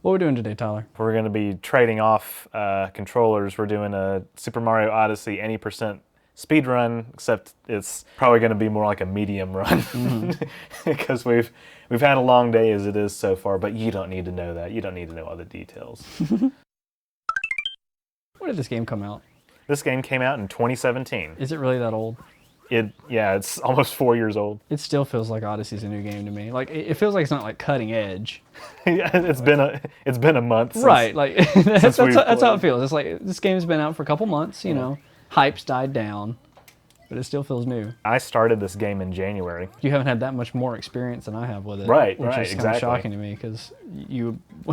What are we doing today, Tyler? We're going to be trading off controllers. We're doing a Super Mario Odyssey any percent speed run, except it's probably going to be more like a medium run because we've had a long day as it is so far. But you don't need to know that. You don't need to know all the details. When did this game come out? This game came out in 2017. Is it really that old? Yeah, it's almost 4 years old. It still feels like Odyssey's a new game to me. Like it feels like it's not like cutting edge. Yeah, it's been a month. Since, right, like that's how it played. feels. It's like this game's been out for a couple months. You know, hype's died down, but it still feels new. I started this game in January. You haven't had that much more experience than I have with it. Right, which is kind exactly. of shocking to me because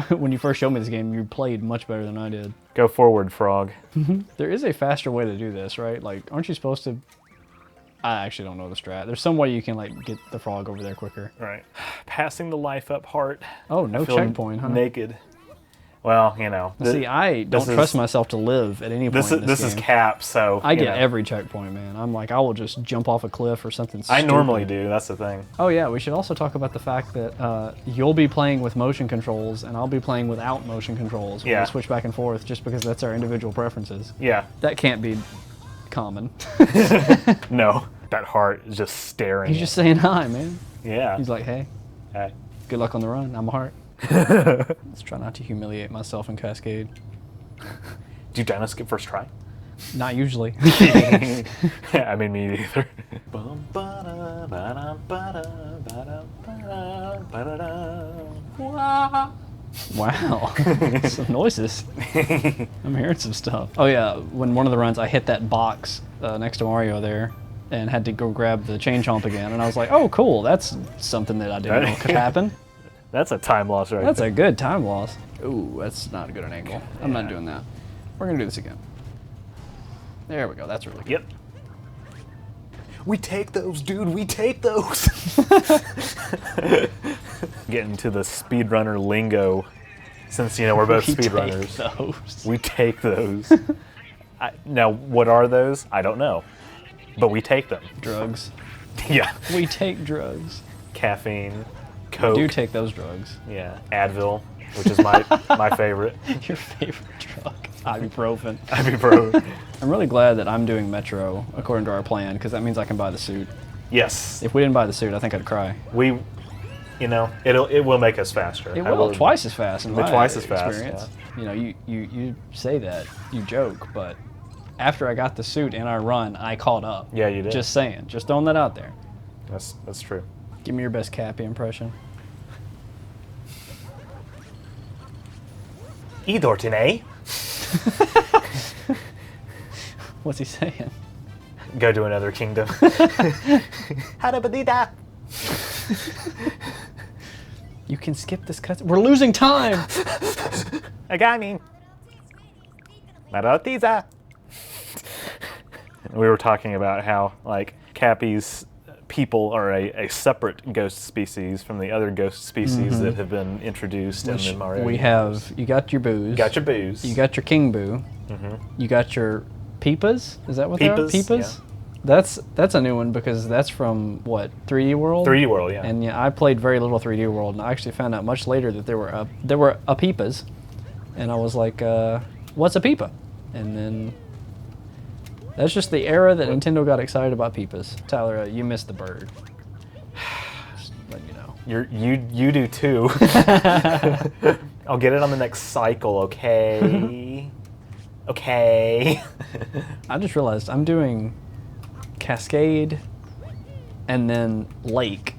when you first showed me this game, you played much better than I did. Go forward, frog. There is a faster way to do this, right? Like, aren't you supposed to? I actually don't know the strat. There's some way you can like get the frog over there quicker. Right. Passing the life up heart. Oh, no I feel checkpoint, huh? Naked. Well, you know. See, I don't trust myself to live at any point in this is game. cap, so I get every checkpoint, man. I'm like, I will just jump off a cliff or something stupid. I normally do. That's the thing. Oh yeah, we should also talk about the fact that you'll be playing with motion controls and I'll be playing without motion controls when we switch back and forth, just because that's our individual preferences. Yeah. That can't be common. No, that heart is just staring. He's just saying hi, man. Yeah. He's like, hey, Hey. good luck on the run. I'm a heart. Let's try not to humiliate myself in Cascade. Do you dino skip first try? Not usually. Yeah, I mean, me either. Wow. Some noises. I'm hearing some stuff. Oh yeah, when one of the runs I hit that box next to Mario there and had to go grab the chain chomp again, and I was like, oh cool, that's something that I didn't know could happen. That's a time loss right That's there. a good time loss. Ooh, that's not a good an angle. I'm not doing that. We're gonna do this again. There we go, that's really good. Yep. We take those, dude, we take those. Getting to the speedrunner lingo, since, you know, we're both speedrunners. Those. We take those. Now, what are those? I don't know. But we take them. Drugs. Yeah. We take drugs. Caffeine, Coke. We do take those drugs. Yeah. Advil, which is my favorite. Your favorite drug. Ibuprofen. Ibuprofen. I'm really glad that I'm doing Metro according to our plan, because that means I can buy the suit. Yes. If we didn't buy the suit, I think I'd cry. You know, it will make us faster. It will, twice as fast in my twice as fast, experience. Yeah. You know, you say that, you joke, but after I got the suit in our run, I caught up. Yeah, you did. Just saying. Just throwing that out there. That's true. Give me your best Cappy impression. Idortine. What's he saying? Go to another kingdom. Hadabadida. You can skip this cut. We're losing time! Agami. Marotiza. We were talking about how, like, Cappy's people are a separate ghost species from the other ghost species that have been introduced in the Mario universe. You got your booze. You got your booze. You got your King Boo. You got your Peepas? Is that what they are? Peepas? Yeah. That's a new one because that's from, what, 3D World? 3D World, yeah. And yeah, I played very little 3D World, and I actually found out much later that there were a Peepas, and I was like, what's a Peepa? And then that's just the era that Nintendo got excited about Peepas. Tyler, you missed the bird. Just letting you know. You do too. I'll get it on the next cycle, okay? Okay. I just realized I'm doing Cascade, and then Lake,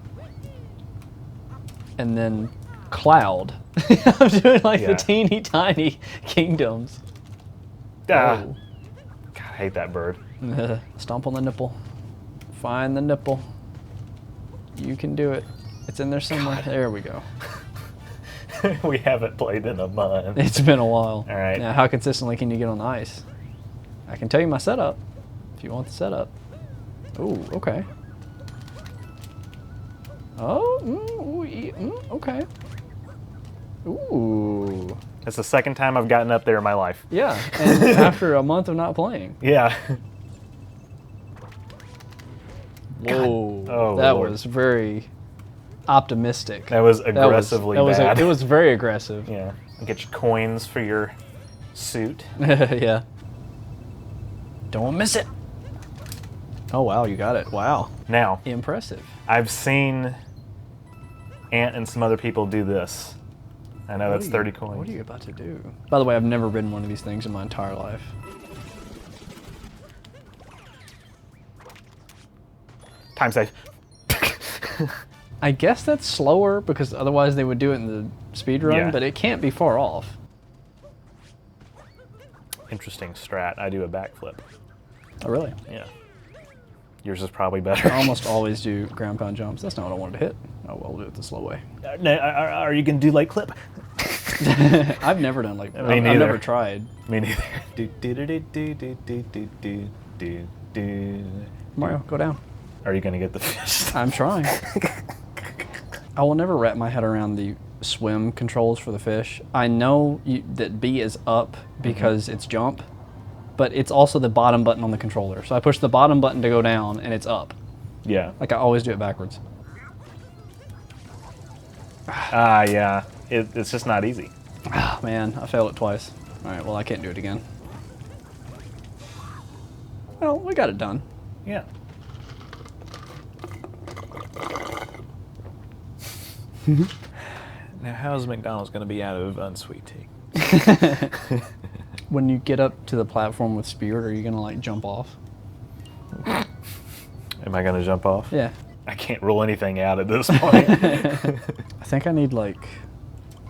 and then Cloud. I'm doing like the teeny tiny kingdoms. God, I hate that bird. Stomp on the nipple. Find the nipple. You can do it. It's in there somewhere. God. There we go. We haven't played in a month. It's been a while. All right. Now, how consistently can you get on the ice? I can tell you my setup if you want the setup. Ooh, okay. Oh, okay. Ooh. It's the second time I've gotten up there in my life. Yeah, and after a month of not playing. Yeah. Whoa. Oh, that Lord. was very optimistic. That was aggressively bad. It was very aggressive. Yeah. Get your coins for your suit. Yeah. Don't miss it. Oh, wow, you got it. Wow. Now, Impressive. I've seen Ant and some other people do this. I know that's 30 coins. What are you about to do? By the way, I've never ridden one of these things in my entire life. Time save. I guess that's slower because otherwise they would do it in the speedrun, Yeah. but it can't be far off. Interesting strat. I do a backflip. Oh, really? Yeah. Yours is probably better. I almost always do ground pound jumps. That's not what I wanted to hit. Oh, well, we'll do it the slow way. Are you going to do like clip? I've never done like that. Me I've neither. never tried. Me neither. Do, do, do, do, do, do, do, do, do, do. Mario, go down. Are you going to get the fish? I'm trying. I will never wrap my head around the swim controls for the fish. I know that B is up because it's jump, but it's also the bottom button on the controller. So I push the bottom button to go down and it's up. Yeah. Like I always do it backwards. Yeah. It's just not easy. Ah, man, I failed it twice. All right, well, I can't do it again. Well, we got it done. Yeah. Now, how's McDonald's going to be out of unsweet tea? When you get up to the platform with Spirit, are you gonna like jump off? Am I going to jump off? Yeah. I can't rule anything out at this point. I think I need like,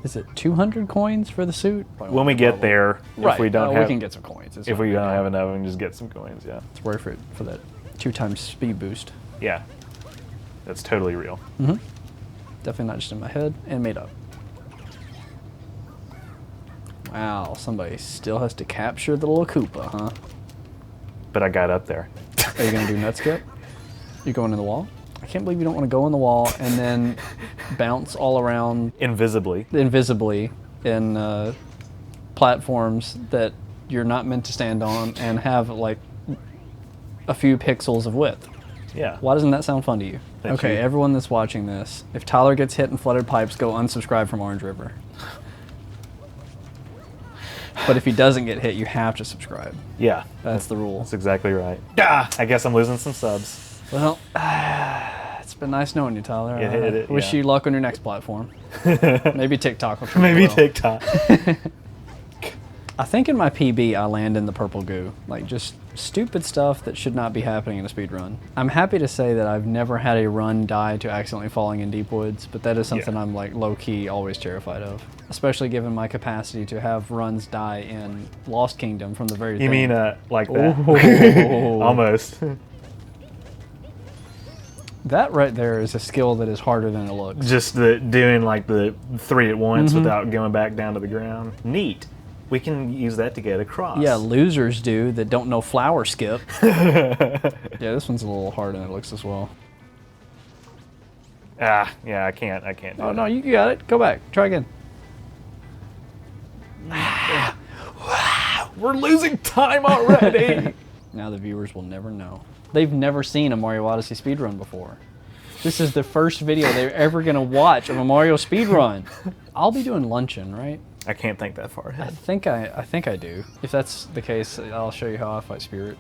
is it 200 coins for the suit? When we get there, Right. if we don't we have, can get some coins. It's if not we big don't deal. have enough, we can just get some coins. Yeah. It's worth it for that 2x speed boost. Yeah. That's totally real. Definitely not just in my head and made up. Wow, somebody still has to capture the little Koopa, huh? But I got up there. Are you gonna do nut skip? You going in the wall? I can't believe you don't want to go in the wall and then bounce all around Invisibly. invisibly in platforms that you're not meant to stand on and have like a few pixels of width. Yeah. Why doesn't that sound fun to you? Thank Okay, you. everyone that's watching this, if Tyler gets hit in flooded pipes, go unsubscribe from Orange River. But if he doesn't get hit, you have to subscribe. Yeah. That's the rule. That's exactly right. Ah, I guess I'm losing some subs. Well, it's been nice knowing you, Tyler. Wish yeah. you luck on your next platform. Maybe TikTok will treat you Maybe well. TikTok. I think in my PB I land in the purple goo. Like just stupid stuff that should not be happening in a speed run. I'm happy to say that I've never had a run die to accidentally falling in deep woods, but that is something Yeah. I'm like low-key always terrified of. Especially given my capacity to have runs die in Lost Kingdom from the very You thing. mean like that? Oh. Almost. That right there is a skill that is harder than it looks. Just doing like the 3 at once without going back down to the ground. Neat. We can use that to get across. Yeah, losers do that don't know flower skip. Yeah, this one's a little harder than it looks as well. Yeah, I can't do Oh that. no, you got it. Go back. Try again. We're losing time already. Now the viewers will never know. They've never seen a Mario Odyssey speedrun before. This is the first video they're ever gonna watch of a Mario speedrun. I'll be doing luncheon, right? I can't think that far I ahead. think I do. If that's the case, I'll show you how I fight Spirit.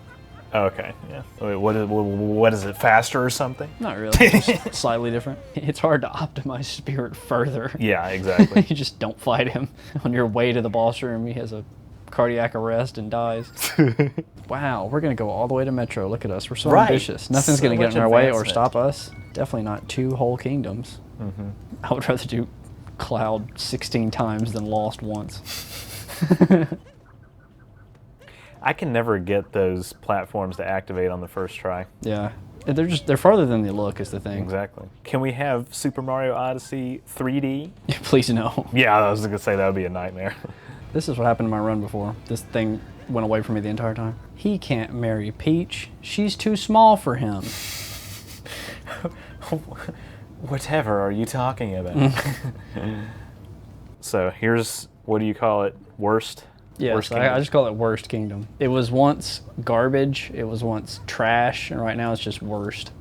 Oh, okay, yeah. Wait, what is it, faster or something? Not really, just slightly different. It's hard to optimize Spirit further. Yeah, exactly. You just don't fight him. On your way to the boss room, he has a cardiac arrest and dies. Wow, we're gonna go all the way to Metro. Look at us, we're so Right. ambitious. Nothing's So gonna get much in our way or advancement. stop us. Definitely not 2 whole kingdoms. I would rather do Cloud 16 times than Lost once. I can never get those platforms to activate on the first try. Yeah, they're farther than they look is the thing. Exactly. Can we have Super Mario Odyssey 3D? Please no. Yeah, I was gonna say that would be a nightmare. This is what happened in my run before. This thing went away from me the entire time. He can't marry Peach. She's too small for him. Whatever are you talking about? So here's, what do you call it? Worst? Yes, Worst I kingdom? just call it Worst Kingdom. It was once garbage, it was once trash, and right now it's just worst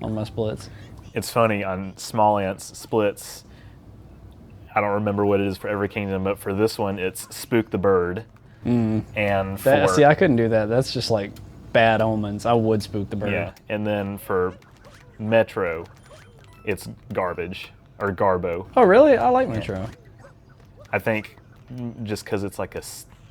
on my splits. It's funny, on small ants splits, I don't remember what it is for every kingdom, but for this one, it's Spook the Bird. And for... See, I couldn't do that. That's just like bad omens. I would spook the bird. Yeah, and then for Metro, it's Garbage, or Garbo. Oh, really? I like Metro. I think just because it's like a,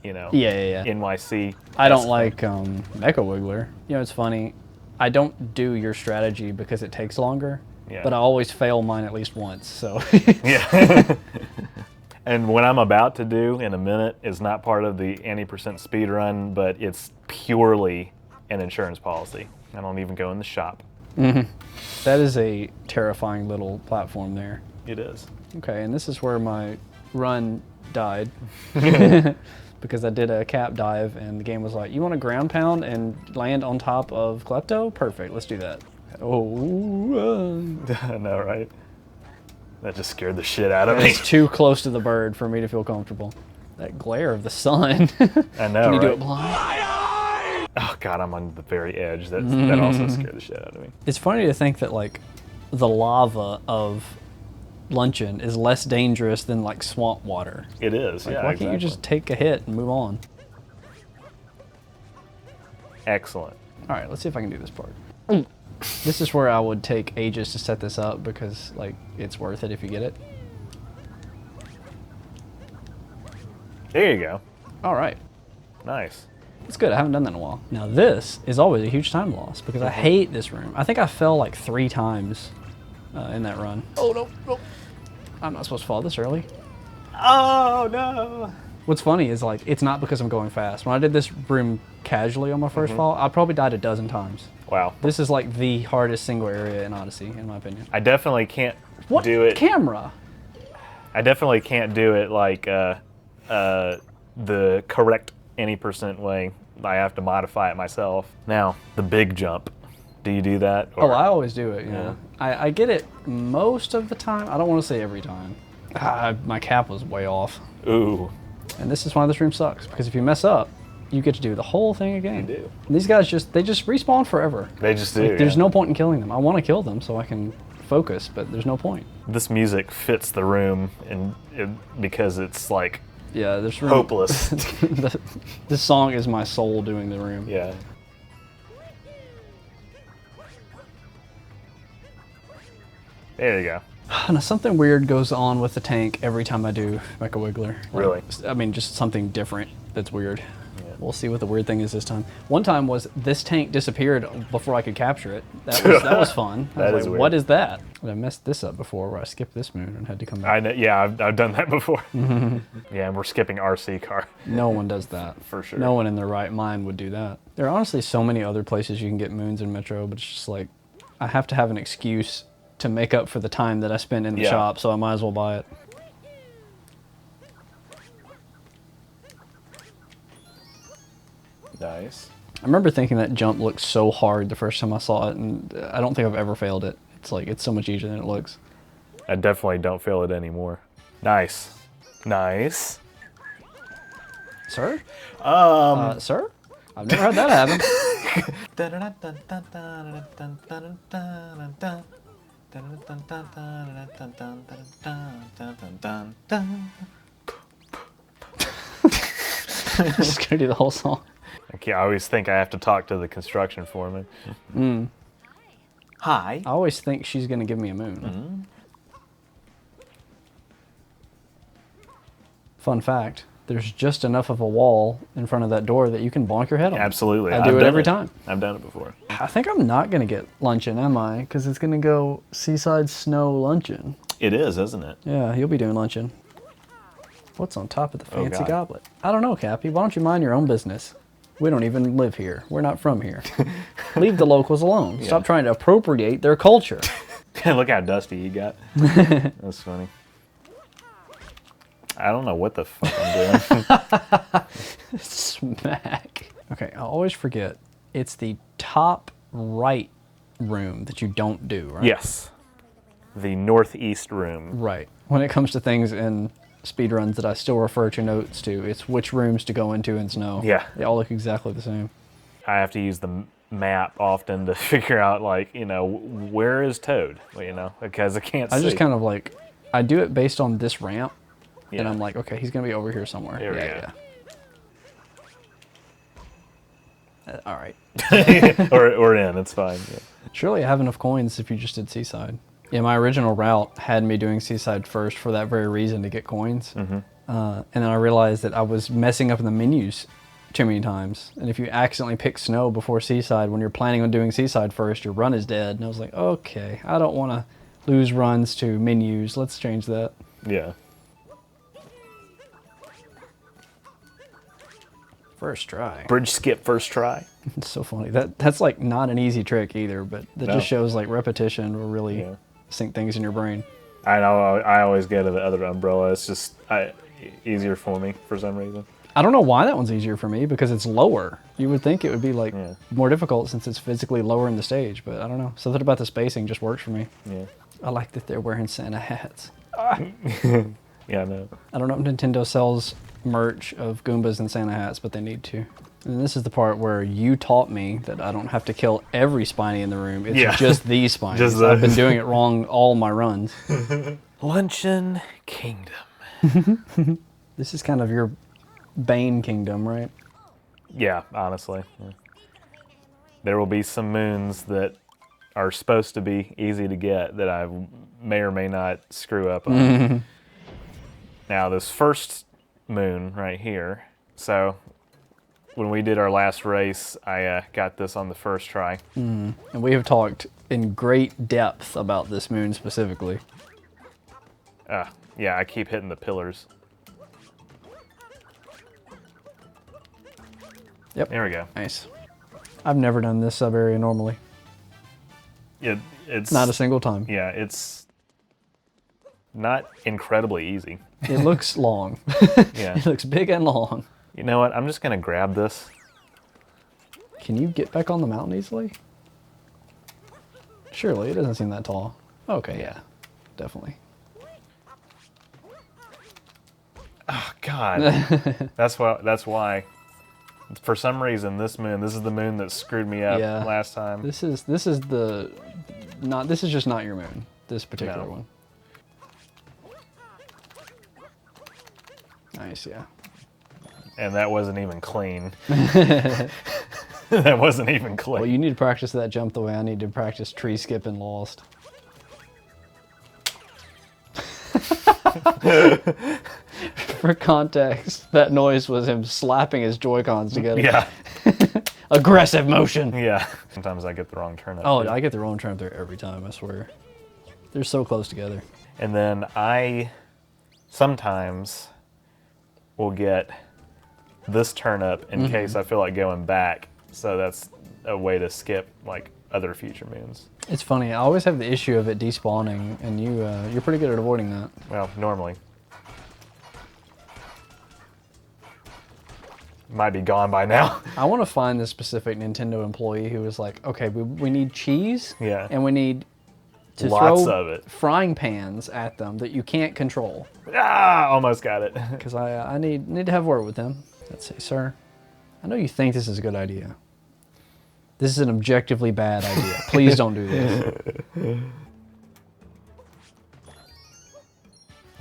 you know, Yeah. NYC. I don't like Mecha Wiggler. You know, it's funny. I don't do your strategy because it takes longer, but I always fail mine at least once, so. Yeah. And what I'm about to do in a minute is not part of the any% speed run, but it's purely an insurance policy. I don't even go in the shop. That is a terrifying little platform there. It is. Okay, and this is where my run died. Because I did a cap dive and the game was like, you want to ground pound and land on top of Klepto? Perfect, let's do that. Oh, I know, right? That just scared the shit out of me. It's too close to the bird for me to feel comfortable. That glare of the sun. I know, Can you do right? it blind? Oh God, I'm on the very edge. That also scared the shit out of me. It's funny to think that like the lava of Luncheon is less dangerous than like swamp water. It is, Like, yeah, why can't you just take a hit and move on? Excellent. All right, let's see if I can do this part. This is where I would take ages to set this up because like it's worth it if you get it. There you go. All right. Nice. It's good. I haven't done that in a while. Now this is always a huge time loss because I hate this room. I think I fell like 3 times in that run. Oh no. I'm not supposed to fall this early. Oh no. What's funny is like it's not because I'm going fast. When I did this room casually on my first fall, I probably died a dozen times. Wow. This is like the hardest single area in Odyssey, in my opinion. I definitely can't What do it. camera? I definitely can't do it like the correct any% way. I have to modify it myself. Now, the big jump. Do you do that? Oh, I always do it, yeah. I get it most of the time. I don't want to say every time. My cap was way off. Ooh. And this is why this room sucks, because if you mess up, you get to do the whole thing again. You do. And these guys they just respawn forever. They just do. Like, there's no point in killing them. I want to kill them so I can focus, but there's no point. This music fits the room because it's like this room, hopeless. This song is my soul doing the room. Yeah. There you go. Now, something weird goes on with the tank every time I do Mecha Wiggler. Really? I mean, just something different that's weird. Yeah. We'll see what the weird thing is this time. One time was this tank disappeared before I could capture it. That was fun. I was like, weird. what is that? And I messed this up before where I skipped this moon and had to come back. I know, yeah, I've done that before. Yeah, and we're skipping RC car. No one does that. For sure. No one in their right mind would do that. There are honestly so many other places you can get moons in Metro, but it's just like, I have to have an excuse to make up for the time that I spend in the shop, so I might as well buy it. Nice. I remember thinking that jump looked so hard the first time I saw it, and I don't think I've ever failed it. It's like, it's so much easier than it looks. I definitely don't feel it anymore. Nice. Nice. Sir? Um. Sir? I've never had that happen. Just gonna do the whole song. Okay, I always think I have to talk to the construction foreman. Hi. I always think she's gonna give me a moon. Fun fact, there's just enough of a wall in front of that door that you can bonk your head on. Absolutely. I do it every time. I've done it before. I think I'm not gonna get luncheon, am I? Because it's gonna go Seaside Snow Luncheon. It is, isn't it? Yeah, you'll be doing luncheon. What's on top of the fancy God. goblet? I don't know, Cappy. Why don't you mind your own business? We don't even live here. We're not from here. Leave the locals alone. Stop trying to appropriate their culture. Look how dusty you got. That's funny. I don't know what the fuck I'm doing. Smack. Okay, I always forget. It's the top right room that you don't do, right? Yes. The northeast room. Right. When it comes to things in speedruns that I still refer to notes to, it's which rooms to go into in snow. Yeah. They all look exactly the same. I have to use the map often to figure out, like, you know, where is Toad? Well, you know, because I can't see. I just kind of like, I do it based on this ramp, Yeah. and I'm like, okay, he's gonna be over here somewhere. There we yeah, yeah. All right. or in, it's fine. Yeah. Surely I have enough coins if you just did Seaside. Yeah, my original route had me doing Seaside first for that very reason, to get coins. Mm-hmm. And then I realized that I was messing up in the menus too many times. And if you accidentally pick Snow before Seaside, when you're planning on doing Seaside first, your run is dead. And I was like, okay, I don't want to lose runs to menus. Let's change that. Yeah. First try. Bridge skip first try. It's so funny. That's like not an easy trick either, but that just shows like repetition will really sink things in your brain. I know. I always go to the other umbrella. It's just easier for me for some reason. I don't know why that one's easier for me, because it's lower. You would think it would be like more difficult since it's physically lower in the stage, but I don't know. Something about the spacing just works for me. Yeah. I like that they're wearing Santa hats. Yeah, I know. I don't know if Nintendo sells merch of Goombas and Santa hats, but they need to. And this is the part where you taught me that I don't have to kill every Spiny in the room. It's just these Spinies. Just I've been those. doing it wrong all my runs. Luncheon Kingdom. This is kind of your Bane Kingdom, right? Yeah, honestly. Yeah. There will be some moons that are supposed to be easy to get that I may or may not screw up on. Now, this first moon right here, so when we did our last race, I got this on the first try. And we have talked in great depth about this moon specifically. Yeah, I keep hitting the pillars. Yep. There we go. Nice. I've never done this sub area normally. It's Not a single time. Yeah, it's not incredibly easy. It looks long. Yeah. It looks big and long. You know what? I'm just gonna grab this. Can you get back on the mountain easily? Surely, it doesn't seem that tall. Okay, yeah, definitely. Oh God, that's why. For some reason, this is the moon that screwed me up last time. This is just not your moon. This particular one. Nice, yeah. And that wasn't even clean. That wasn't even clean. Well, you need to practice that jump the way I need to practice tree skip and Lost. For context, that noise was him slapping his Joy-Cons together. Yeah. Aggressive motion. Yeah. Sometimes I get the wrong turn up. Oh, too. I get the wrong turn up there every time, I swear. They're so close together. And then I sometimes will get this turn up in case I feel like going back. So that's a way to skip like other future moons. It's funny, I always have the issue of it despawning, and you're pretty good at avoiding that. Well, normally. Might be gone by now. I want to find this specific Nintendo employee who was like, okay, we need cheese, and we need to Lots throw of it. frying pans at them that you can't control. Ah, almost got it. Because I need to have a word with them. Let's say, sir, I know you think this is a good idea. This is an objectively bad idea. Please don't do this.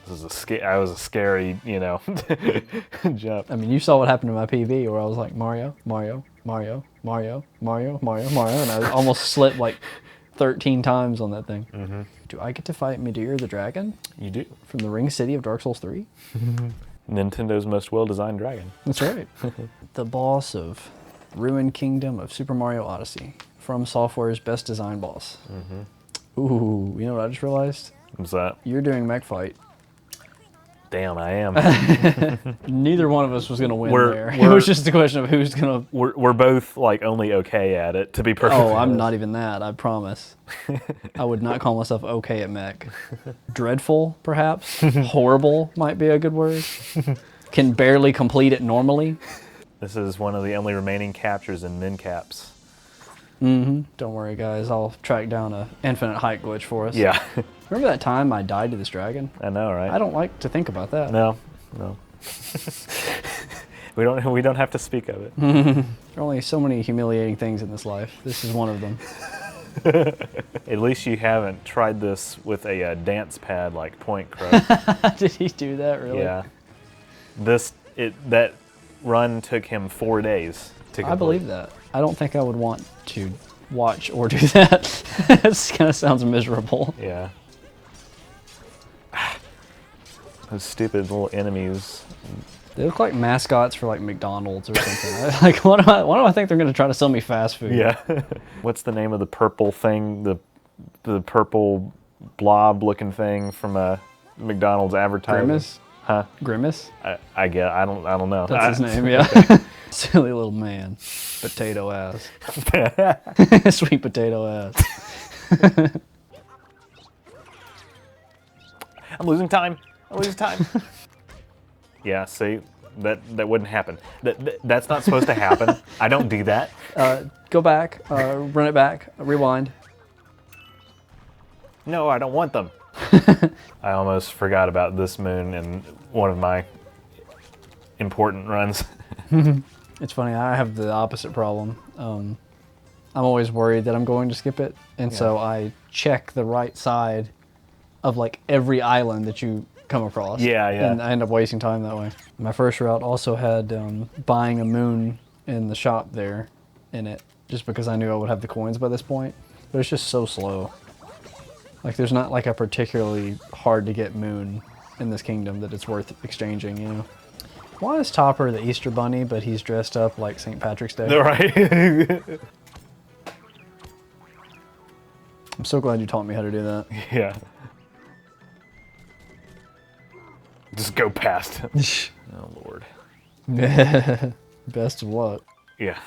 I was a scary, jump. I mean, you saw what happened to my PB where I was like, Mario, Mario, Mario, Mario, Mario, Mario, Mario, and I almost slipped like 13 times on that thing. Mm-hmm. Do I get to fight Midir the Dragon? You do. From the Ring City of Dark Souls 3? Nintendo most well-designed dragon. That's right. The boss of Ruined Kingdom of Super Mario Odyssey. From Software's best design boss. Mm-hmm. Ooh, you know what I just realized? What's that? You're doing mech fight. Damn, I am. Neither one of us was going to win there. It was just a question of who's going to... We're both like only okay at it, to be perfect. Oh, I'm not even that, I promise. I would not call myself okay at mech. Dreadful, perhaps? Horrible might be a good word. Can barely complete it normally. This is one of the only remaining captures in min caps. Mm-hmm. Don't worry, guys. I'll track down a infinite height glitch for us. Yeah. Remember that time I died to this dragon? I know, right? I don't like to think about that. No. We don't have to speak of it. There are only so many humiliating things in this life. This is one of them. At least you haven't tried this with a dance pad like Point Crow. Did he do that, really? Yeah. That run took him 4 days to complete. I believe that. I don't think I would want to watch or do that. This kind of sounds miserable. Yeah. Those stupid little enemies. They look like mascots for like McDonald's or something. Like, why do I think they're going to try to sell me fast food? Yeah. What's the name of the purple thing? The purple blob-looking thing from a McDonald's advertisement? Grimace? Huh? Grimace? I get. I don't know. That's his name. Yeah. Silly little man. Potato ass. Sweet potato ass. I'm losing time. Yeah, see, that wouldn't happen. That's not supposed to happen. I don't do that. Go back. Run it back. Rewind. No, I don't want them. I almost forgot about this moon in one of my important runs. It's funny. I have the opposite problem. I'm always worried that I'm going to skip it, and so I check the right side of like every island that you come across. Yeah. And I end up wasting time that way. My first route also had buying a moon in the shop there in it, just because I knew I would have the coins by this point. But it's just so slow. Like, there's not like a particularly hard to get moon in this kingdom that it's worth exchanging, you know. Why is Topper the Easter Bunny, but he's dressed up like St. Patrick's Day? Right. I'm so glad you taught me how to do that. Yeah. Just go past him. Oh, Lord. Best of luck. Yeah.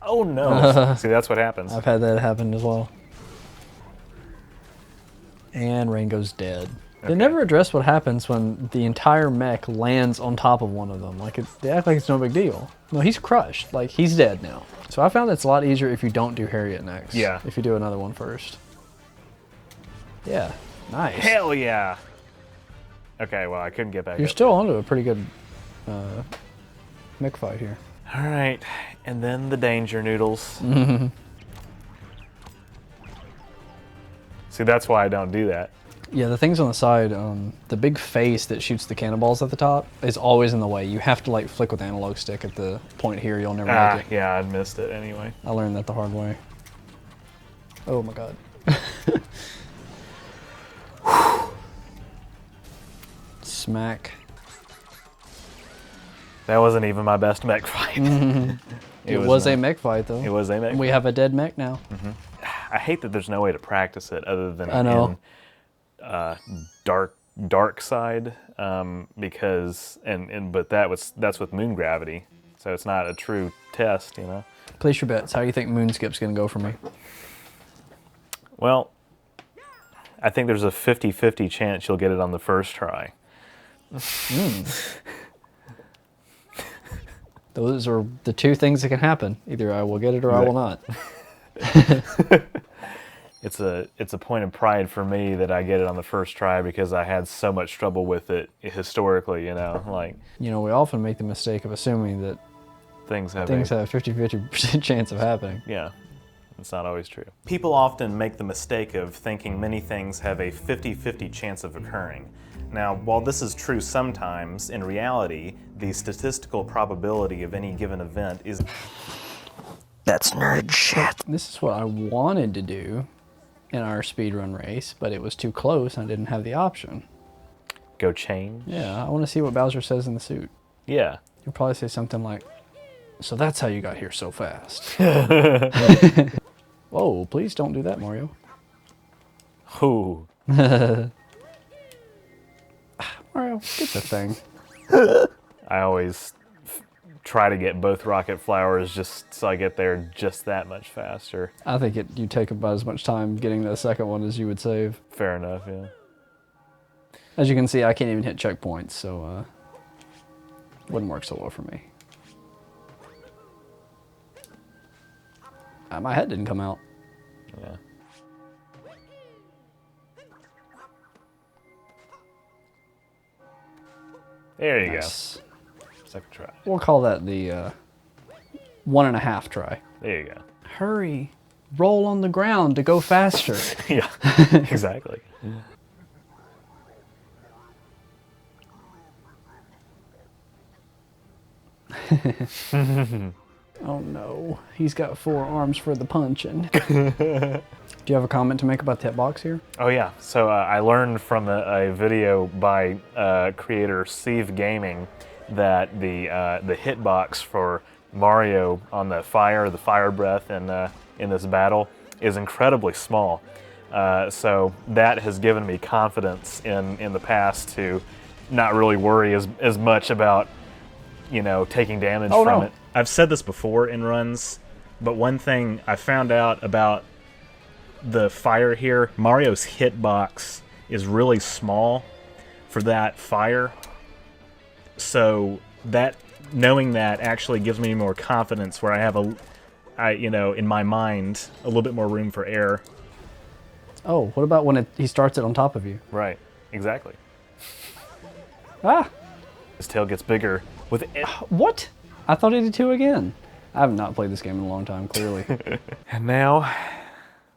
Oh, no. See, that's what happens. I've had that happen as well. And Rango's dead. They Okay. never address what happens when the entire mech lands on top of one of them. Like, they act like it's no big deal. No, he's crushed. Like, he's dead now. So I found it's a lot easier if you don't do Harriet next. Yeah. If you do another one first. Yeah. Nice. Hell yeah. Okay, well, I couldn't get back You're up. still onto a pretty good mech fight here. All right, and then the danger noodles. See, that's why I don't do that. Yeah, the things on the side, the big face that shoots the cannonballs at the top is always in the way. You have to like flick with the analog stick at the point here. You'll never make it. Yeah, I missed it anyway. I learned that the hard way. Oh my god. Smack. That wasn't even my best mech fight. It was a not. mech fight though. It was a mech. We have a dead mech now. I hate that there's no way to practice it other than I know. in dark side because but that's with moon gravity, so it's not a true test, you know. Place your bets. How do you think Moonskip's gonna go for me? Well, I think there's a 50-50 chance you'll get it on the first try. Those are the two things that can happen. Either I will get it or I will not. It's a point of pride for me that I get it on the first try because I had so much trouble with it historically, you know, like. You know, we often make the mistake of assuming that Things have things have a 50-50% chance of happening. Yeah, it's not always true. People often make the mistake of thinking many things have a 50-50 chance of occurring. Now, while this is true sometimes, in reality, the statistical probability of any given event is... That's nerd shit. This is what I wanted to do in our speedrun race, but it was too close and I didn't have the option. Go change? Yeah, I want to see what Bowser says in the suit. Yeah. He'll probably say something like, "So that's how you got here so fast." Whoa, please don't do that, Mario. Ooh. Mario, get the thing. I always try to get both rocket flowers just so I get there just that much faster. I think you take about as much time getting the second one as you would save. Fair enough, yeah. As you can see, I can't even hit checkpoints, so wouldn't work so well for me. My head didn't come out. Yeah. There you Nice. go. Second try. We'll call that the 1.5 try. There you go. Hurry. Roll on the ground to go faster. Yeah, exactly. Oh no, he's got 4 arms for the punching. Do you have a comment to make about the hitbox here? Oh yeah, so I learned from a video by creator Steve Gaming that the hitbox for Mario on the fire breath in this battle is incredibly small. So that has given me confidence in the past to not really worry as much about, you know, taking damage from it. I've said this before in runs, but one thing I found out about the fire here, Mario's hitbox is really small for that fire. So that knowing that actually gives me more confidence where I have you know, in my mind, a little bit more room for error. Oh, what about when he starts it on top of you? Right, exactly. Ah! His tail gets bigger with it. What? I thought he did 2 again. I have not played this game in a long time, clearly. And now,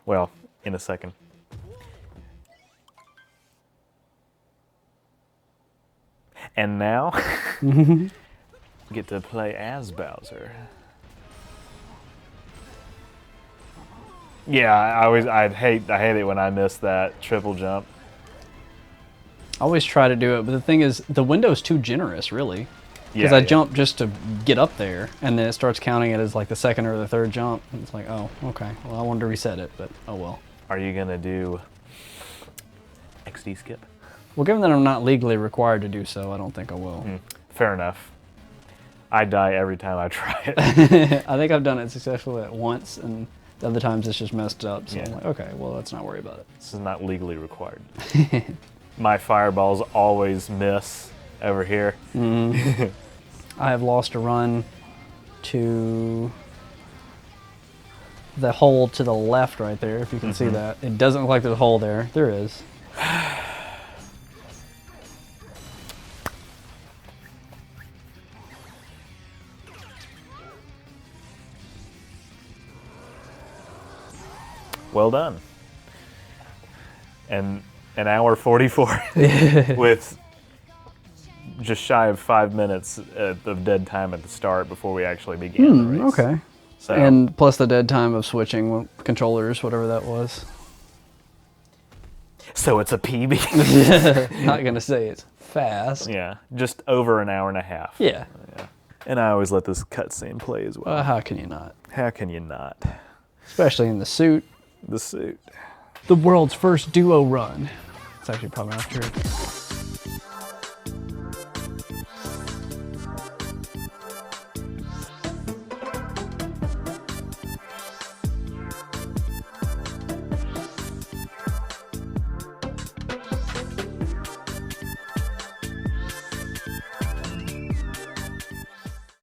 well, in a second. And now, get to play as Bowser. Yeah, I hate it when I miss that triple jump. I always try to do it, but the thing is, the window's too generous, really. Because Yeah, I jump just to get up there, and then it starts counting it as like the 2nd or the 3rd jump. And it's like, oh, okay. Well, I wanted to reset it, but oh well. Are you gonna do XD skip? Well, given that I'm not legally required to do so, I don't think I will. Fair enough. I die every time I try it. I think I've done it successfully at once, and the other times it's just messed up. So Yeah. I'm like, okay, well, let's not worry about it. This is not legally required. My fireballs always miss over here. I have lost a run to the hole to the left right there, if you can see that. It doesn't look like there's a hole there. There is. Well done. And an hour 44 with just shy of 5 minutes of dead time at the start before we actually began the race. Okay. So, And plus the dead time of switching controllers, whatever that was. so it's a PB. Not gonna say it's fast. Yeah, just over an hour and a half. Yeah. And I always let this cutscene play as well. How can you not? How can you not? Especially in the suit. The suit. The world's first duo run. It's actually probably not true.